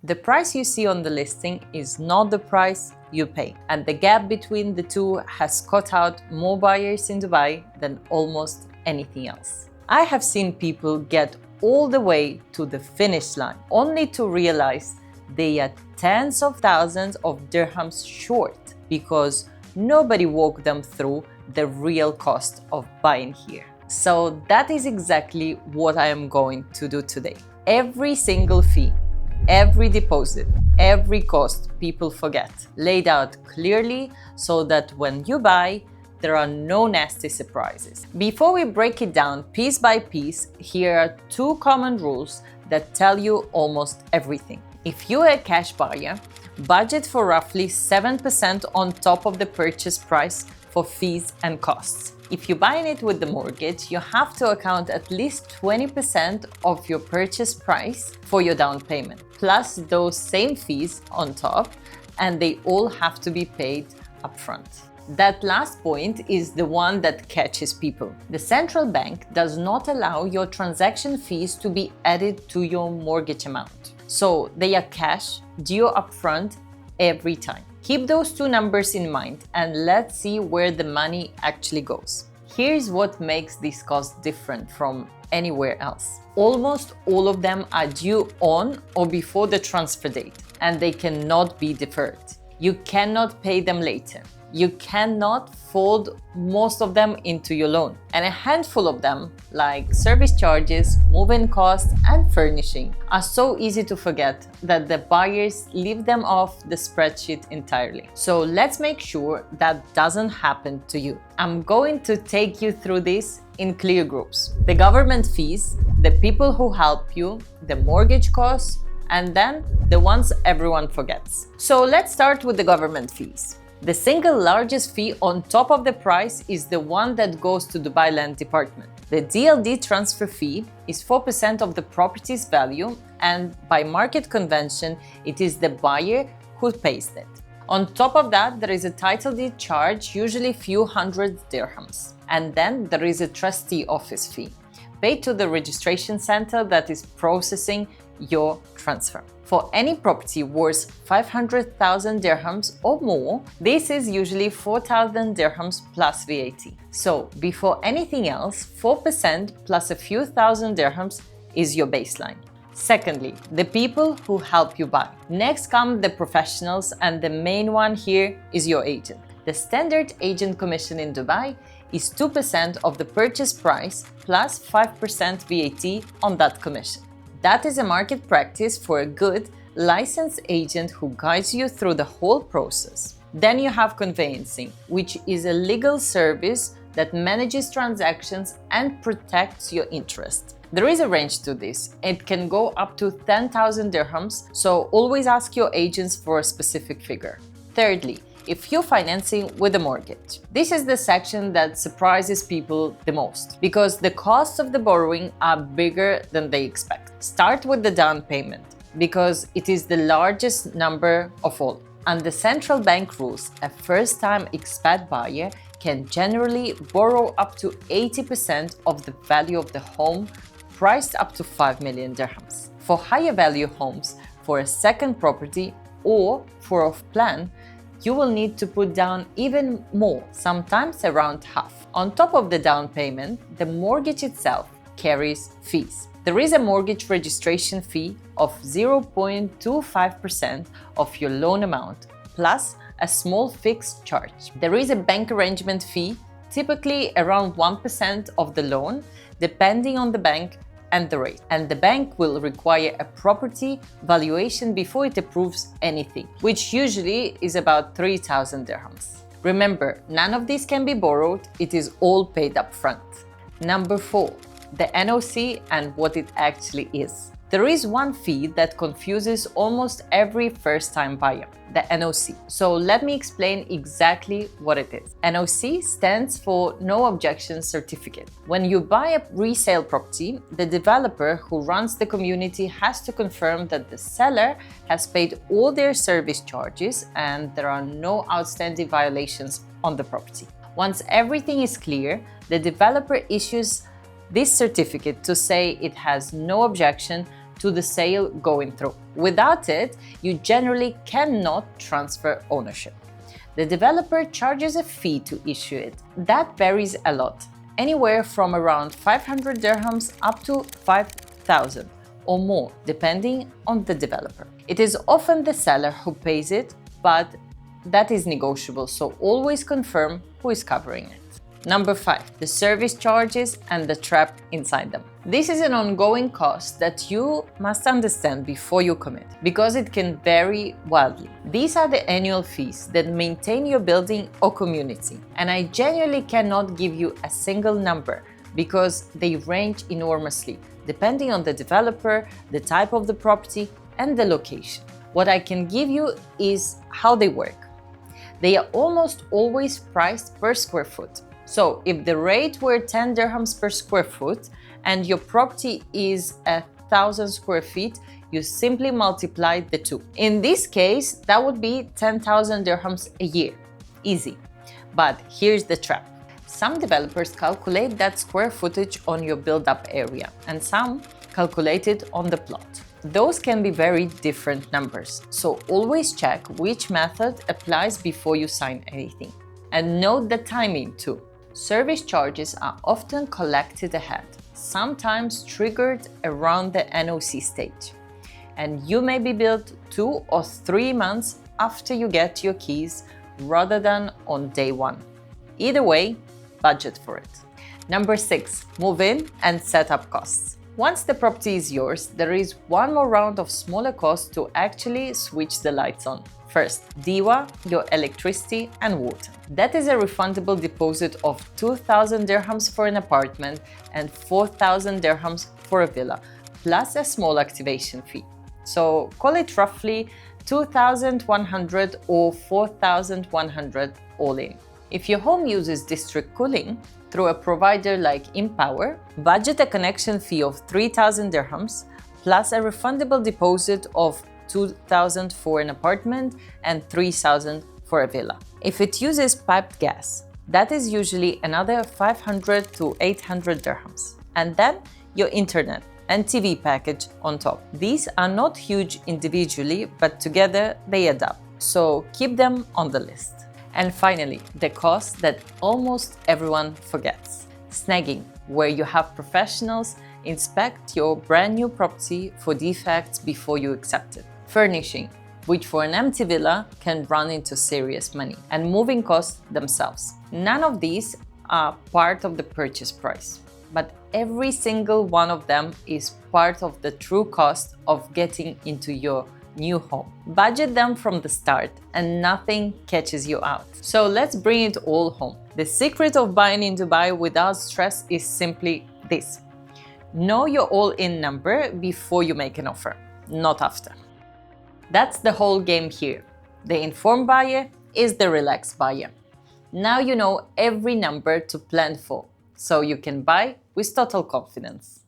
The price you see on the listing is not the price you pay, and the gap between the two has cut out more buyers in Dubai than almost anything else. I have seen people get all the way to the finish line only to realize they are tens of thousands of dirhams short because nobody walked them through the real cost of buying here. So that is exactly what I am going to do today. Every single fee, every deposit, every cost people forget, laid out clearly so that when you buy, there are no nasty surprises. Before we break it down piece by piece, here are two common rules that tell you almost everything. If you are a cash buyer, budget for roughly 7% on top of the purchase price for fees and costs. If you're buying it with the mortgage, you have to account at least 20% of your purchase price for your down payment, plus those same fees on top, and they all have to be paid upfront. That last point is the one that catches people. The central bank does not allow your transaction fees to be added to your mortgage amount. So they are cash, due upfront every time. Keep those two numbers in mind and let's see where the money actually goes. Here's what makes this cost different from anywhere else. Almost all of them are due on or before the transfer date, and they cannot be deferred. You cannot pay them later. You cannot fold most of them into your loan. And a handful of them, like service charges, move-in costs, and furnishing, are so easy to forget that the buyers leave them off the spreadsheet entirely. So let's make sure that doesn't happen to you. I'm going to take you through this in clear groups. The government fees, the people who help you, the mortgage costs, and then the ones everyone forgets. So let's start with the government fees. The single largest fee on top of the price is the one that goes to Dubai Land Department. The DLD transfer fee is 4% of the property's value, and by market convention, it is the buyer who pays it. On top of that, there is a title deed charge, usually a few hundred dirhams. And then there is a trustee office fee, paid to the registration center that is processing your transfer. For any property worth 500,000 dirhams or more, this is usually 4,000 dirhams plus VAT. So before anything else, 4% plus a few thousand dirhams is your baseline. Secondly, the people who help you buy. Next come the professionals, and the main one here is your agent. The standard agent commission in Dubai is 2% of the purchase price plus 5% VAT on that commission. That is a market practice for a good, licensed agent who guides you through the whole process. Then you have conveyancing, which is a legal service that manages transactions and protects your interest. There is a range to this. It can go up to 10,000 dirhams, so always ask your agents for a specific figure. Thirdly, if you're financing with a mortgage. This is the section that surprises people the most because the costs of the borrowing are bigger than they expect. Start with the down payment because it is the largest number of all. Under central bank rules, a first-time expat buyer can generally borrow up to 80% of the value of the home, priced up to 5 million dirhams. For higher value homes, for a second property or for off-plan, you will need to put down even more, sometimes around half. On top of the down payment, the mortgage itself carries fees. There is a mortgage registration fee of 0.25% of your loan amount, plus a small fixed charge. There is a bank arrangement fee, typically around 1% of the loan, depending on the bank and the rate. And the bank will require a property valuation before it approves anything, which usually is about 3,000 dirhams. Remember, none of this can be borrowed, it is all paid up front. Number 4, the NOC and what it actually is. There is one fee that confuses almost every first-time buyer, the NOC. So let me explain exactly what it is. NOC stands for No Objection Certificate. When you buy a resale property, the developer who runs the community has to confirm that the seller has paid all their service charges and there are no outstanding violations on the property. Once everything is clear, the developer issues this certificate to say it has no objection to the sale going through. Without it, you generally cannot transfer ownership. The developer charges a fee to issue it. That varies a lot, anywhere from around 500 dirhams up to 5,000 or more, depending on the developer. It is often the seller who pays it, but that is negotiable, so always confirm who is covering it. Number 5, the service charges and the trap inside them. This is an ongoing cost that you must understand before you commit, because it can vary wildly. These are the annual fees that maintain your building or community, and I genuinely cannot give you a single number because they range enormously, depending on the developer, the type of the property, and the location. What I can give you is how they work. They are almost always priced per square foot. So if the rate were 10 dirhams per square foot and your property is 1,000 square feet, you simply multiply the two. In this case, that would be 10,000 dirhams a year. Easy. But here's the trap. Some developers calculate that square footage on your build-up area, and some calculate it on the plot. Those can be very different numbers, so always check which method applies before you sign anything. And note the timing too. Service charges are often collected ahead, sometimes triggered around the NOC stage, and you may be billed 2 or 3 months after you get your keys rather than on day one. Either way, budget for it. Number 6, move-in and setup costs. Once the property is yours, there is one more round of smaller costs to actually switch the lights on. First, DEWA, your electricity and water. That is a refundable deposit of 2,000 dirhams for an apartment and 4,000 dirhams for a villa, plus a small activation fee. So call it roughly 2,100 or 4,100 all in. If your home uses district cooling through a provider like Empower, budget a connection fee of 3,000 dirhams plus a refundable deposit of 2,000 for an apartment and 3,000 for a villa. If it uses piped gas, that is usually another 500 to 800 dirhams. And then your internet and TV package on top. These are not huge individually, but together they add up. So keep them on the list. And finally, the cost that almost everyone forgets. Snagging, where you have professionals inspect your brand new property for defects before you accept it. Furnishing, which for an empty villa can run into serious money. And moving costs themselves. None of these are part of the purchase price, but every single one of them is part of the true cost of getting into your new home. Budget them from the start and nothing catches you out. So let's bring it all home. The secret of buying in Dubai without stress is simply this. Know your all-in number before you make an offer, not after. That's the whole game here. The informed buyer is the relaxed buyer. Now you know every number to plan for, so you can buy with total confidence.